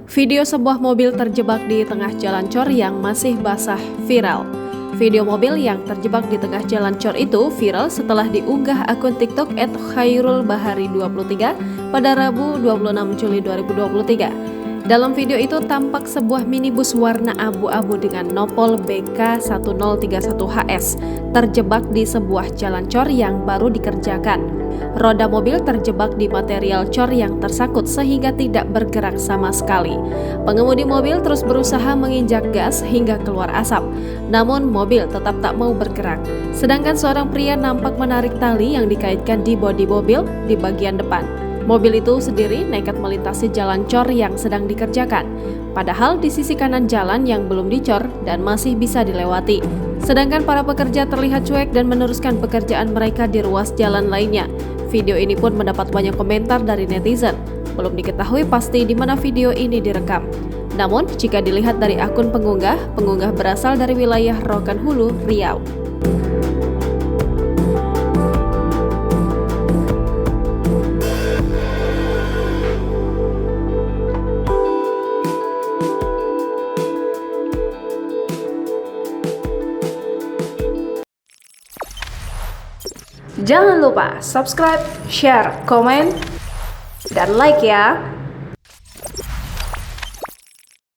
Video sebuah mobil terjebak di tengah jalan cor yang masih basah viral. Video mobil yang terjebak di tengah jalan cor itu viral setelah diunggah akun TikTok @khairulbahari23 pada Rabu 26 Juli 2023. Dalam video itu tampak sebuah minibus warna abu-abu dengan nopol BK1031HS terjebak di sebuah jalan cor yang baru dikerjakan. Roda mobil terjebak di material cor yang tersangkut sehingga tidak bergerak sama sekali. Pengemudi mobil terus berusaha menginjak gas hingga keluar asap, namun mobil tetap tak mau bergerak. Sedangkan seorang pria nampak menarik tali yang dikaitkan di bodi mobil di bagian depan. Mobil itu sendiri nekat melintasi jalan cor yang sedang dikerjakan, padahal di sisi kanan jalan yang belum dicor dan masih bisa dilewati. Sedangkan para pekerja terlihat cuek dan meneruskan pekerjaan mereka di ruas jalan lainnya. Video ini pun mendapat banyak komentar dari netizen. Belum diketahui pasti di mana video ini direkam. Namun, jika dilihat dari akun pengunggah berasal dari wilayah Rokan Hulu, Riau. Jangan lupa subscribe, share, komen, dan like ya!